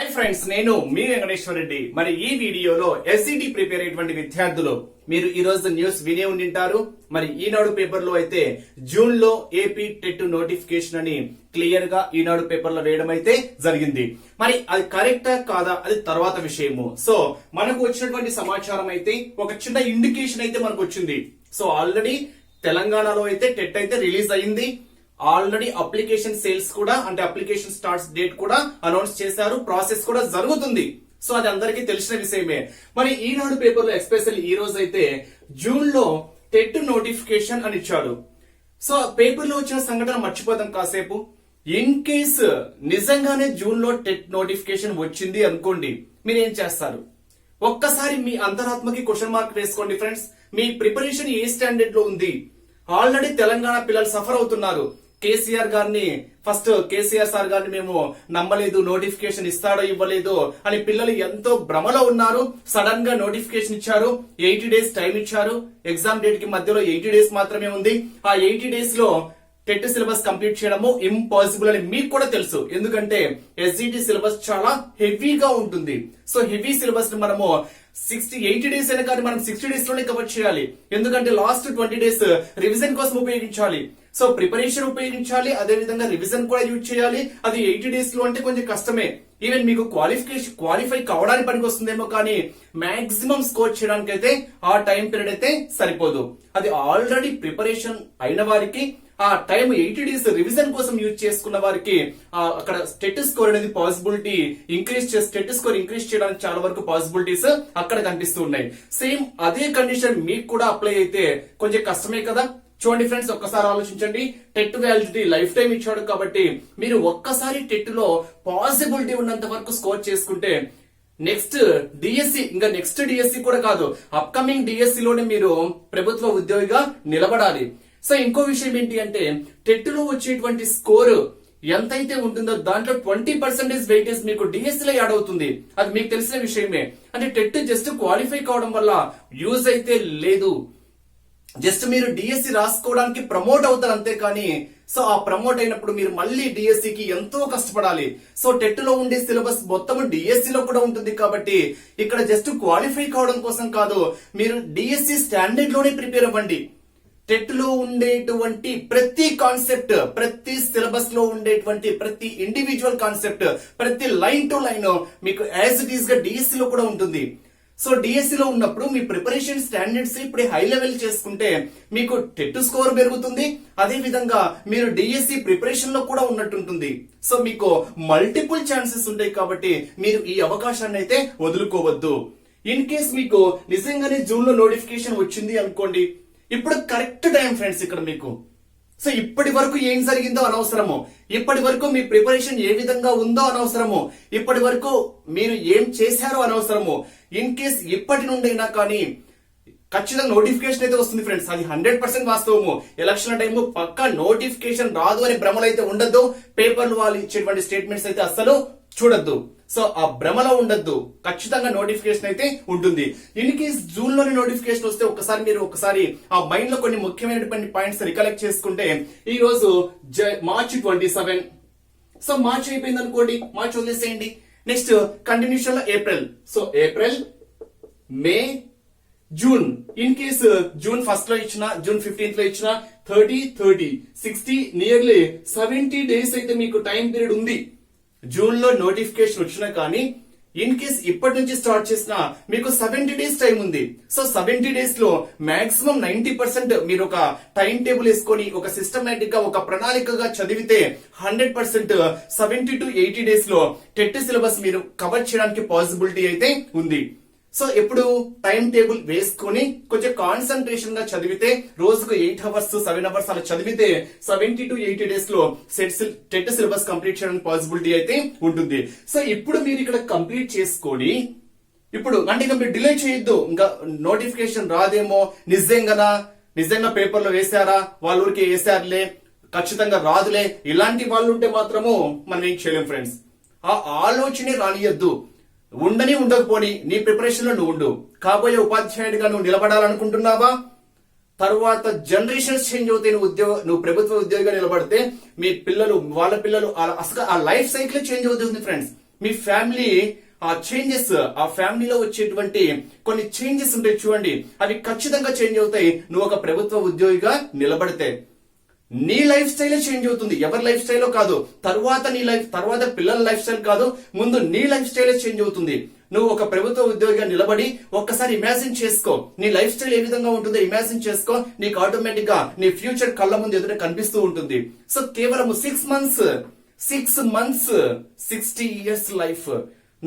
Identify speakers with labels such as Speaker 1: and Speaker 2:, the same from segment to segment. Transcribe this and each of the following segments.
Speaker 1: Hi friends, నేను మీ వెంకటేశ్వర రెడ్డి. మరి ఈ వీడియోలో ఎస్సిటి ప్రిపేర్ అయ్యేటువంటి విద్యార్థులు మీరు ఈ రోజు న్యూస్ వినే ఉండింటారు. మరి ఈనాడు పేపర్ లో అయితే జూన్ లో ఏపీ టెట్ నోటిఫికేషన్ అని క్లియర్ గా ఈనాడు పేపర్ లో వేయడం అయితే జరిగింది. మరి అది కరెక్టా కాదా అది తర్వాత విషయము. సో మనకు వచ్చినటువంటి సమాచారం అయితే ఒక చిన్న ఇండికేషన్ అయితే మనకు వచ్చింది. సో ఆల్రెడీ తెలంగాణలో అయితే టెట్ అయితే రిలీజ్ అయింది. ఆల్రెడీ అప్లికేషన్ సేల్స్ కూడా అంటే అప్లికేషన్ స్టార్ట్స్ డేట్ కూడా అనౌన్స్ చేశారు. ప్రాసెస్ కూడా జరుగుతుంది. సో అది అందరికీ తెలిసిన విషయమే. మరి ఈనాడు పేపర్ లో ఎస్పెషల్ ఈ రోజు అయితే జూన్ లో టెట్ నోటిఫికేషన్ అని ఇచ్చాడు. సో పేపర్ లో వచ్చిన సంఘటన మర్చిపోతాం కాసేపు. ఇన్ కేస్ నిజంగానే జూన్ లో టెట్ నోటిఫికేషన్ వచ్చింది అనుకోండి, మీరేం చేస్తారు? ఒక్కసారి మీ అంతరాత్మకి క్వశ్చన్ మార్క్ వేసుకోండి ఫ్రెండ్స్. మీ ప్రిపరేషన్ ఏ స్టాండర్డ్ లో ఉంది? ఆల్రెడీ తెలంగాణ పిల్లలు సఫర్ అవుతున్నారు. కేసీఆర్ సార్ గారిని మేము నమ్మలేదు, నోటిఫికేషన్ ఇస్తాడో ఇవ్వలేదు అని పిల్లలు ఎంతో భ్రమలో ఉన్నారు. సడన్ గా నోటిఫికేషన్ ఇచ్చారు. 80 days టైం ఇచ్చారు. ఎగ్జామ్ డేట్ కి మధ్యలో 80 days మాత్రమే ఉంది. ఆ 80 days లో టెట్ సిలబస్ కంప్లీట్ చేయడము ఇంపాసిబుల్ అని మీకు కూడా తెలుసు. ఎందుకంటే ఎస్జిటి సిలబస్ చాలా హెవీగా ఉంటుంది. సో హెవీ సిలబస్ ని మనము 80 days అయినా కానీ మనం 60 days లోనే కవర్ చేయాలి. ఎందుకంటే లాస్ట్ 20 days రివిజన్ కోసం ఉపయోగించాలి. సో ప్రిపరేషన్ ఉపయోగించాలి, అదే విధంగా రివిజన్ కూడా యూజ్ చేయాలి. అది 80 days లో అంటే కొంచెం కష్టమే. ఈవెన్ మీకు క్వాలిఫై కావడానికి పనికి వస్తుందేమో, కానీ మాక్సిమం స్కోర్ చేయడానికి అయితే ఆ టైం పీరియడ్ అయితే సరిపోదు. అది ఆల్రెడీ ప్రిపరేషన్ అయిన వారికి ఆ టైం 80 days రివిజన్ కోసం యూజ్ చేసుకున్న వారికి అక్కడ టెట్ స్కోర్ అనేది పాసిబిలిటీ టెట్ స్కోర్ ఇంక్రీజ్ చేయడానికి చాలా వరకు పాసిబిలిటీస్ అక్కడ కనిపిస్తూ ఉన్నాయి. సేమ్ అదే కండిషన్ మీకు కూడా అప్లై అయితే కొంచెం కష్టమే కదా. చూడండి ఫ్రెండ్స్, ఒక్కసారి ఆలోచించండి. టెట్ వ్యాలిడిటీ లైఫ్ టైం ఇచ్చాడు కాబట్టి మీరు ఒక్కసారి టెట్ లో పాసిబిలిటీ ఉన్నంత వరకు స్కోర్ చేసుకుంటే నెక్స్ట్ డిఎస్సి, ఇంకా నెక్స్ట్ డిఎస్సి కూడా కాదు, అప్కమింగ్ డిఎస్సి లోనే మీరు ప్రభుత్వ ఉద్యోగిగా నిలబడాలి. సో ఇంకో విషయం ఏంటి అంటే టెట్ లో వచ్చేటువంటి స్కోర్ ఎంతైతే ఉంటుందో దాంట్లో 20% వెయిటేజ్ మీకు డిఎస్సి లో యాడ్ అవుతుంది. అది మీకు తెలిసిన విషయమే. అంటే టెట్ జస్ట్ క్వాలిఫై కావడం వల్ల యూజ్ అయితే లేదు. జస్ట్ మీరు డిఎస్సి రాసుకోవడానికి ప్రమోట్ అవుతారు అంతే. కానీ సో ఆ ప్రమోట్ అయినప్పుడు మీరు మళ్ళీ డిఎస్సికి ఎంతో కష్టపడాలి. సో టెట్ లో ఉండే సిలబస్ మొత్తం డిఎస్సి లో కూడా ఉంటుంది. కాబట్టి ఇక్కడ జస్ట్ క్వాలిఫై కావడం కోసం కాదు, మీరు డిఎస్సి స్టాండర్డ్ లోనే ప్రిపేర్ అవ్వండి. టెట్ లో ఉండేటువంటి ప్రతి కాన్సెప్ట్, ప్రతి సిలబస్ లో ఉండేటువంటి ప్రతి ఇండివిజువల్ కాన్సెప్ట్, ప్రతి లైన్ టు లైన్ మీకు యాజ్ ఇట్ ఈస్ గా డిఎస్సి లో కూడా ఉంటుంది. సో డిఎస్సి లో ఉన్నప్పుడు మీ ప్రిపరేషన్ స్టాండర్డ్స్ ఇప్పుడు హై లెవెల్ చేసుకుంటే మీకు టెట్ స్కోర్ పెరుగుతుంది. అదే విధంగా మీరు డిఎస్సి ప్రిపరేషన్ లో కూడా ఉన్నట్టుంటుంది. సో మీకు మల్టిపుల్ ఛాన్సెస్ ఉంటాయి. కాబట్టి మీరు ఈ అవకాశాన్ని అయితే వదులుకోవద్దు. ఇన్ కేస్ మీకు నిజంగానే జూన్ లో నోటిఫికేషన్ వచ్చింది అనుకోండి, ఇప్పుడు కరెక్ట్ టైం ఫ్రెండ్స్ ఇక్కడ మీకు. సో ఇప్పటి వరకు ఏం జరిగిందో అనవసరము, ఇప్పటి వరకు మీ ప్రిపరేషన్ ఏ విధంగా ఉందో అనవసరము, ఇప్పటి వరకు మీరు ఏం చేశారో అనవసరము. ఇన్ కేస్ ఇప్పటి నుండైనా కానీ ఖచ్చితంగా నోటిఫికేషన్ అయితే వస్తుంది ఫ్రెండ్స్. అది 100% వాస్తవము. ఎలక్షన్ టైము పక్కా నోటిఫికేషన్ రాదు అనే భ్రమలు అయితే ఉండద్దు. పేపర్లు వాళ్ళు ఇచ్చేటువంటి స్టేట్మెంట్స్ అయితే అస్సలు చూడొద్దు. సో ఆ భ్రమలో ఉండద్దు. ఖచ్చితంగా నోటిఫికేషన్ అయితే ఉంటుంది. ఇన్ కేస్ జూన్ లోని నోటిఫికేషన్ వస్తే ఒకసారి ఆ మైండ్ లో కొన్ని ముఖ్యమైనటువంటి పాయింట్స్ రికలెక్ట్ చేసుకుంటే, ఈ రోజు మార్చి 27. సో మార్చ్ అయిపోయింది అనుకోండి, మార్చ్ వదిలేసేయండి. నెక్స్ట్ కంటిన్యూషన్ లో April. So April, May, June. In case June 1st లో ఇచ్చిన, జూన్ 15th లో ఇచ్చిన 30, 60 నియర్లీ 70 days అయితే మీకు టైం పీరియడ్ ఉంది. జూన్ లో నోటిఫికేషన్ వచ్చినా కానీ ఇన్ కేస్ ఇప్పటి నుంచి స్టార్ట్ చేసినా మీకు 70 days టైం ఉంది. సో 70 days లో మాక్సిమం 90% మీరు ఒక టైం టేబుల్ వేసుకొని ఒక సిస్టమేటిక్ గా ఒక ప్రణాళికగా చదివితే 100% 70 to 80 days లో టెట్ సిలబస్ మీరు కవర్ చేయడానికి పాసిబిలిటీ అయితే ఉంది. సో ఎప్పుడు టైం టేబుల్ వేసుకొని కొంచెం కాన్సన్ట్రేషన్ గా చదివితే, రోజుకు 8 hours 7 hours అలా చదివితే 70 to 80 days లో టెట్ సిలబస్ కంప్లీట్ చేయడానికి పాసిబిలిటీ అయితే ఉంటుంది. సో ఇప్పుడు మీరు ఇక్కడ కంప్లీట్ చేసుకొని ఇప్పుడు అంటే ఇంకా మీరు డిలే చేయొద్దు. ఇంకా నోటిఫికేషన్ రాదేమో, నిజంగా పేపర్ లో వేసారా, వాళ్ళ ఊరికి వేసారులే, ఖచ్చితంగా రాదులే, ఇలాంటి వాళ్ళు ఉంటే మాత్రము మనం ఏం చేయలేం ఫ్రెండ్స్. ఆ ఆలోచనే రానియద్దు. ఉండని ఉండకపోని నీ ప్రిపరేషన్ లో నువ్వు ఉండు. కాబోయే ఉపాధ్యాయుడిగా నువ్వు నిలబడాలనుకుంటున్నావా? తర్వాత జనరేషన్స్ చేంజ్ అవుతాయి. నువ్వు ప్రభుత్వ ఉద్యోగిగా నిలబడితే మీ పిల్లలు, వాళ్ళ పిల్లలు, అసలు ఆ లైఫ్ సైకిల్ చేంజ్ అవుతుంది ఫ్రెండ్స్. మీ ఫ్యామిలీ ఆ చేంజెస్, ఆ ఫ్యామిలీలో వచ్చేటువంటి కొన్ని చేంజెస్ ఉంటాయి చూడండి, అవి ఖచ్చితంగా చేంజ్ అవుతాయి నువ్వు ఒక ప్రభుత్వ ఉద్యోగిగా నిలబడితే. నీ లైఫ్ స్టైలే చేంజ్ అవుతుంది, ఎవరి లైఫ్ స్టైలో కాదు. తర్వాత నీ లైఫ్, తర్వాత పిల్లల లైఫ్ స్టైల్ కాదు, ముందు నీ లైఫ్ స్టైలే చేంజ్ అవుతుంది. నువ్వు ఒక ప్రభుత్వ ఉద్యోగిగా నిలబడి ఒక్కసారి ఇమాజిన్ చేసుకో, నీ లైఫ్ స్టైల్ ఏ విధంగా ఉంటుందో ఇమాజిన్ చేసుకో. నీకు ఆటోమేటిక్ గా నీ ఫ్యూచర్ కళ్ళ ముందు ఎదుట కనిపిస్తూ ఉంటుంది. సో కేవలం 6 months 60 years life,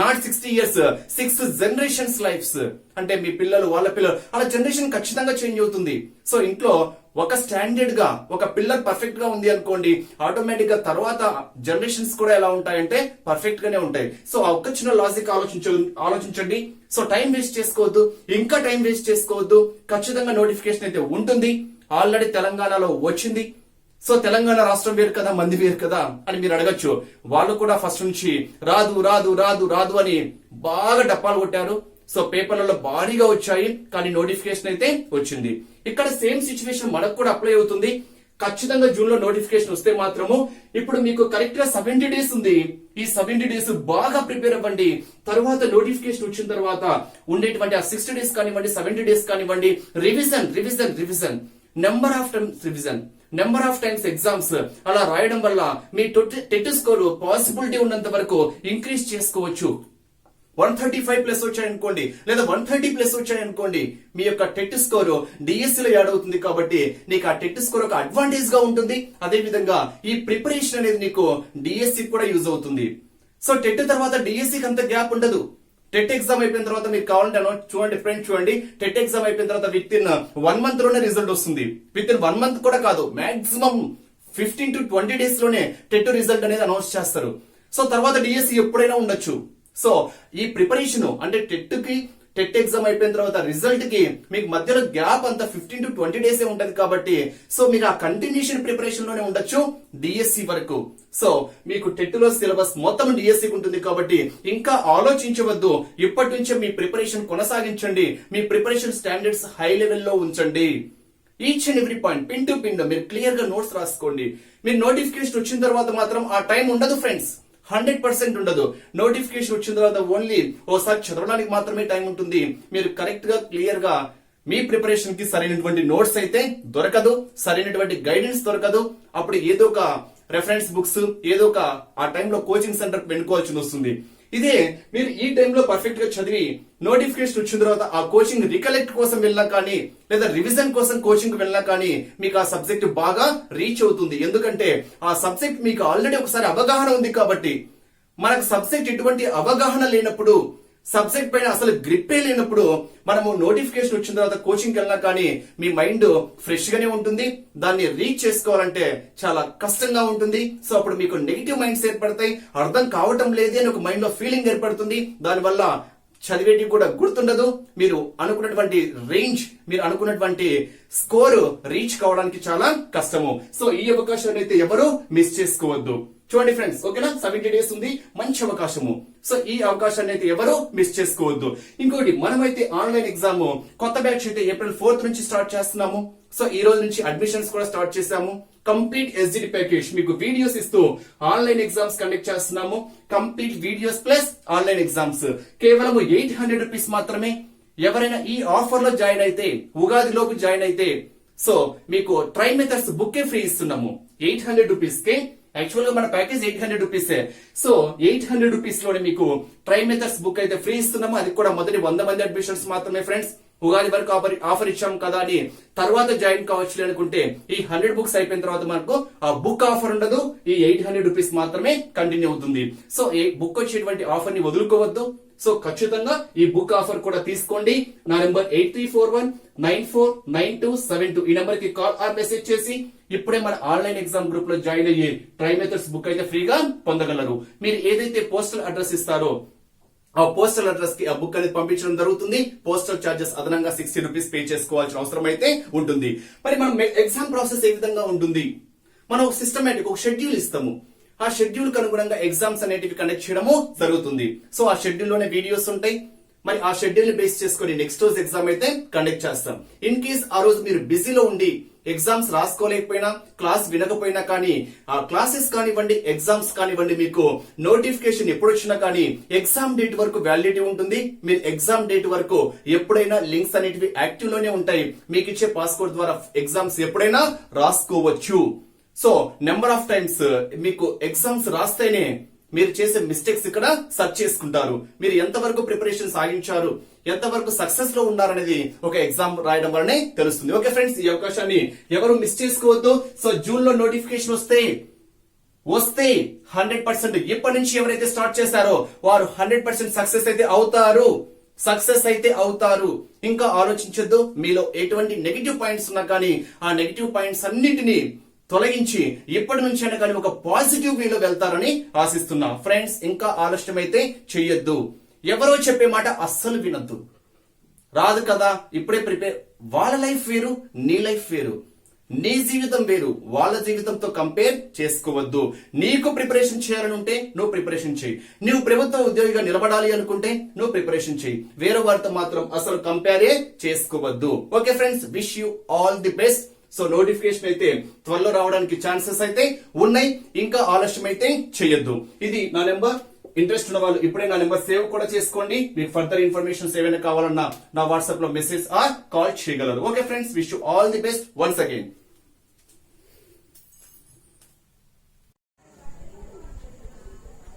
Speaker 1: not 60 years, 6 generations lifes. అంటే మీ పిల్లలు, వాళ్ళ పిల్లలు, అలా జనరేషన్ ఖచ్చితంగా చేంజ్ అవుతుంది. సో ఇంట్లో ఒక స్టాండర్డ్ గా ఒక పిల్లర్ పర్ఫెక్ట్ గా ఉంది అనుకోండి, ఆటోమేటిక్ గా తర్వాత జనరేషన్స్ కూడా ఎలా ఉంటాయంటే పర్ఫెక్ట్ గానే ఉంటాయి. సో ఆ ఒక్క చిన్న లాజిక్ ఆలోచించండి. సో టైం వేస్ట్ చేసుకోవద్దు, ఇంకా టైం వేస్ట్ చేసుకోవద్దు. ఖచ్చితంగా నోటిఫికేషన్ అయితే ఉంటుంది. ఆల్రెడీ తెలంగాణలో వచ్చింది. సో తెలంగాణ రాష్ట్రం వేరు కదా, మంది వేరు కదా అని మీరు అడగచ్చు. వాళ్ళు కూడా ఫస్ట్ నుంచి రాదు రాదు రాదు రాదు అని బాగా డప్పాలు కొట్టారు. సో పేపర్లలో భారీగా వచ్చాయి, కానీ నోటిఫికేషన్ అయితే వచ్చింది. ఇక్కడ సేమ్ సిచ్యువేషన్ మనకు కూడా అప్లై అవుతుంది. ఖచ్చితంగా జూన్ లో నోటిఫికేషన్ వస్తే మాత్రము, ఇప్పుడు మీకు కరెక్ట్ గా 70 days ఉంది. ఈ 70 days బాగా ప్రిపేర్ అవ్వండి. తర్వాత నోటిఫికేషన్ వచ్చిన తర్వాత ఉండేటువంటి ఆ 60 days కానివ్వండి, 70 days కానివ్వండి, revision, number of times exams అలా రాయడం వల్ల మీ టెట్ స్కోర్ పాసిబిలిటీ ఉన్నంత వరకు ఇంక్రీజ్ చేసుకోవచ్చు. 135+ వచ్చాయనుకోండి, లేదా 130+ వచ్చాయనుకోండి, మీ యొక్క టెట్ స్కోర్ డిఎస్సి లో యాడ్ అవుతుంది. కాబట్టి నీకు ఆ టెట్ స్కోర్ ఒక అడ్వాంటేజ్ గా ఉంటుంది. అదే విధంగా ఈ ప్రిపరేషన్ అనేది నీకు డిఎస్సి కూడా యూజ్ అవుతుంది. సో టెట్ తర్వాత డిఎస్సికి అంత గ్యాప్ ఉండదు. టెట్ ఎగ్జామ్ అయిపోయిన తర్వాత మీకు కావాలంటే చూడండి ఫ్రెండ్స్, చూడండి, టెట్ ఎగ్జామ్ అయిపోయిన తర్వాత విత్ ఇన్ 1 month లోనే రిజల్ట్ వస్తుంది. విత్ ఇన్ 1 month కూడా కాదు, మాక్సిమం 15 to 20 days లోనే టెట్ రిజల్ట్ అనేది అనౌన్స్ చేస్తారు. సో తర్వాత డిఎస్సి ఎప్పుడైనా ఉండొచ్చు. సో ఈ ప్రిపరేషన్ అంటే టెట్ ఎగ్జామ్ అయిపోయిన తర్వాత రిజల్ట్ కి మీకు మధ్యలో గ్యాప్ అంతా 15 to 20 days ఉంటది. కాబట్టి సో మీకు ఆ కంటిన్యూషన్ ప్రిపరేషన్ లోనే ఉండొచ్చు డిఎస్సి వరకు. సో మీకు టెట్ లో సిలబస్ మొత్తం డిఎస్సి ఉంటుంది. కాబట్టి ఇంకా ఆలోచించవద్దు, ఇప్పటి నుంచే మీ ప్రిపరేషన్ కొనసాగించండి. మీ ప్రిపరేషన్ స్టాండర్డ్స్ హై లెవెల్లో ఉంచండి. Each and every point pin to pin మీరు క్లియర్ గా నోట్స్ రాసుకోండి. మీరు నోటిఫికేషన్ వచ్చిన తర్వాత మాత్రం ఆ టైం ఉండదు ఫ్రెండ్స్, 100% ఉండదు. నోటిఫికేషన్ వచ్చిన తర్వాత ఓన్లీ ఓసారి చదవడానికి మాత్రమే టైం ఉంటుంది. మీరు కరెక్ట్ గా క్లియర్ గా మీ ప్రిపరేషన్ కి సరైనటువంటి నోట్స్ అయితే దొరకదు, సరైనటువంటి గైడెన్స్ దొరకదు. అప్పుడు ఏదో ఒక రెఫరెన్స్ బుక్స్, ఏదో ఒక ఆ టైంలో కోచింగ్ సెంటర్ పెట్టుకోవాల్సి వస్తుంది. ఇదే మీరు ఈ టైంలో పర్ఫెక్ట్ గా చదివి నోటిఫికేషన్ వచ్చిన తర్వాత ఆ కోచింగ్ రికలెక్ట్ కోసం వెళ్ళినా కానీ, లేదా రివిజన్ కోసం కోచింగ్ వెళ్ళినా కానీ మీకు ఆ సబ్జెక్ట్ బాగా రీచ్ అవుతుంది. ఎందుకంటే ఆ సబ్జెక్ట్ మీకు ఆల్రెడీ ఒకసారి అవగాహన ఉంది. కాబట్టి మనకు సబ్జెక్ట్ ఎటువంటి అవగాహన లేనప్పుడు, సబ్జెక్ట్ పైన అసలు గ్రిప్పే లేనప్పుడు మనము నోటిఫికేషన్ వచ్చిన తర్వాత కోచింగ్ వెళ్ళినా కానీ మీ మైండ్ ఫ్రెష్ గానే ఉంటుంది. దాన్ని రీచ్ చేసుకోవాలంటే చాలా కష్టంగా ఉంటుంది. సో అప్పుడు మీకు నెగిటివ్ మైండ్స్ ఏర్పడతాయి, అర్థం కావటం లేదే అని ఒక మైండ్ లో ఫీలింగ్ ఏర్పడుతుంది. దానివల్ల చదివేటి కూడా గుర్తుండదు. మీరు అనుకున్నటువంటి రేంజ్, మీరు అనుకున్నటువంటి స్కోర్ రీచ్ కావడానికి చాలా కష్టము. సో ఈ అవకాశాన్ని అయితే ఎవరు మిస్ చేసుకోవద్దు. చూడండి ఫ్రెండ్స్, ఓకేనా, 70 days ఉంది, మంచి అవకాశము. సో ఈ అవకాశాన్ని అయితే ఎవరు మిస్ చేసుకోవద్దు. ఇంకోటి, మనమైతే ఆన్లైన్ ఎగ్జామ్ కొత్త బ్యాచ్ అయితే April 4th నుంచి స్టార్ట్ చేస్తున్నాము. సో ఈ రోజు నుంచి అడ్మిషన్స్ కూడా స్టార్ట్ చేశాము. కంప్లీట్ ఎస్జిటి ప్యాకేజ్ మీకు వీడియోస్ ఇస్తూ ఆన్లైన్ ఎగ్జామ్స్ కండక్ట్ చేస్తున్నాము. Complete videos plus online exams కేవలం 800 rupees మాత్రమే. ఎవరైనా ఈ ఆఫర్ లో జాయిన్ అయితే, ఉగాది లోపు జాయిన్ అయితే, సో మీకు ట్రై మెథడ్స్ బుక్ ఫ్రీ ఇస్తున్నాము 800 rupees కే. యాక్చువల్ గా మన ప్యాకేజ్ 800 rupees. సో 800 rupees లోనే మీకు ట్రై మెథడ్స్ బుక్ అయితే ఫ్రీ ఇస్తున్నాము. అది కూడా మొదటి 100 మంది అడ్మిషన్స్ మాత్రమే ఫ్రెండ్స్. ఉగాది వరకు ఆఫర్ ఇచ్చాం కదా అని తర్వాత జాయిన్ కావచ్చు అనుకుంటే ఈ 100 books అయిపోయిన తర్వాత మనకు ఆ బుక్ ఆఫర్ ఉండదు. ఈ 800 rupees మాత్రమే కంటిన్యూ అవుతుంది. సో ఈ బుక్ వచ్చేటువంటి ఆఫర్ ని వదులుకోవద్దు. సో ఖచ్చితంగా ఈ బుక్ ఆఫర్ కూడా తీసుకోండి. నా నెంబర్ 8341949272. ఈ నెంబర్ కి కాల్ ఆర్ మెసేజ్ చేసి ఇప్పుడే మన ఆన్లైన్ ఎగ్జామ్ గ్రూప్ లో జాయిన్ అయ్యి ట్రై మెథడ్స్ బుక్ అయితే ఫ్రీగా పొందగలరు. మీరు ఏదైతే పోస్టల్ అడ్రస్ ఇస్తారో ఆ పోస్టల్ అడ్రస్ కి ఆ బుక్ అనేది పంపించడం జరుగుతుంది. పోస్టల్ చార్జెస్ అదనంగా 60 rupees పే చేసుకోవాల్సిన అవసరం అయితే ఉంటుంది. మరి మనం ఎగ్జామ్ ప్రాసెస్ ఏ విధంగా ఉంటుంది? మనం ఒక సిస్టమేటిక్ ఒక షెడ్యూల్ ఇస్తాము. ఆ షెడ్యూల్ కు అనుగుణంగా ఎగ్జామ్స్ అనేటివి కండక్ట్ చేయడము జరుగుతుంది. సో ఆ షెడ్యూల్ లోనే వీడియోస్ ఉంటాయి. మరి ఆ షెడ్యూల్ ని బేస్ చేసుకుని నెక్స్ట్ రోజు ఎగ్జామ్ అయితే కండక్ట్ చేస్తాం. ఇన్ కేస్ ఆ రోజు మీరు బిజీలో ఉండి ఎగ్జామ్స్ రాసుకోలేకపోయినా, క్లాస్ వినకపోయినా కానీ, ఆ క్లాసెస్ కానివ్వండి, ఎగ్జామ్స్ కానివ్వండి, మీకు నోటిఫికేషన్ ఎప్పుడు వచ్చినా కానీ ఎగ్జామ్ డేట్ వరకు వ్యాలిడిటీ ఉంటుంది. మీరు ఎగ్జామ్ డేట్ వరకు ఎప్పుడైనా లింక్స్ అనేటివి యాక్టివ్ లోనే ఉంటాయి. మీకు ఇచ్చే పాస్పోర్ట్ ద్వారా ఎగ్జామ్స్ ఎప్పుడైనా రాసుకోవచ్చు. సో నెంబర్ ఆఫ్ టైమ్స్ మీకు ఎగ్జామ్స్ రాస్తేనే మీరు చేసే మిస్టేక్స్ ఇక్కడ సర్చ్ చేసుకుంటారు. మీరు ఎంతవరకు ప్రిపరేషన్ సాగించారు, ఎంతవరకు సక్సెస్ లో ఉన్నారనేది ఒక ఎగ్జామ్ రాయడం వల్లనే తెలుస్తుంది. ఓకే ఫ్రెండ్స్, ఈ అవకాశాన్ని ఎవరు మిస్ చేసుకోవద్దు. సో జూన్ లో నోటిఫికేషన్ వస్తే 100% ఇప్పటి నుంచి ఎవరైతే స్టార్ట్ చేశారో వారు 100% సక్సెస్ అయితే అవుతారు. ఇంకా ఆలోచించొద్దు. మీలో ఎటువంటి నెగిటివ్ పాయింట్స్ ఉన్నా కానీ ఆ నెగిటివ్ పాయింట్స్ అన్నిటినీ తొలగించి ఇప్పటి నుంచి అయినా కానీ ఒక పాజిటివ్ వేలో వెళ్తారని ఆశిస్తున్నా. ఫ్రెండ్స్, ఇంకా ఆలస్యం అయితే చెయ్యొద్దు. ఎవరో చెప్పే మాట అస్సలు వినొద్దు. రాదు కదా ఇప్పుడే ప్రిపేర్. వాళ్ళ లైఫ్ వేరు, నీ లైఫ్ వేరు. నీ జీవితం వేరు, వాళ్ళ జీవితంతో కంపేర్ చేసుకోవద్దు. నీకు ప్రిపరేషన్ చేయాలని ఉంటే నువ్వు ప్రిపరేషన్ చేయి. నువ్వు ప్రభుత్వ ఉద్యోగిగా నిలబడాలి అనుకుంటే నువ్వు ప్రిపరేషన్ చేయి. వేరే వారితో మాత్రం అసలు కంపేరే చేసుకోవద్దు. Okay friends, wish you all the best. So notification అయితే త్వరలో రావడానికి ఛాన్సెస్ అయితే ఉన్నాయి. ఇంకా ఆలస్యం అయితే చేయొద్దు. ఇది నా నెంబర్. ఇంట్రెస్ట్ ఉన్న వాళ్ళు ఇప్పుడే నా నెంబర్ సేవ్ కూడా చేసుకోండి. మీకు ఫర్దర్ ఇన్ఫర్మేషన్ ఏమైనా కావాలన్నా నా వాట్సాప్ లో మెసేజ్ ఆర్ కాల్ చేయగలరు. Okay friends, wish you all the best once again.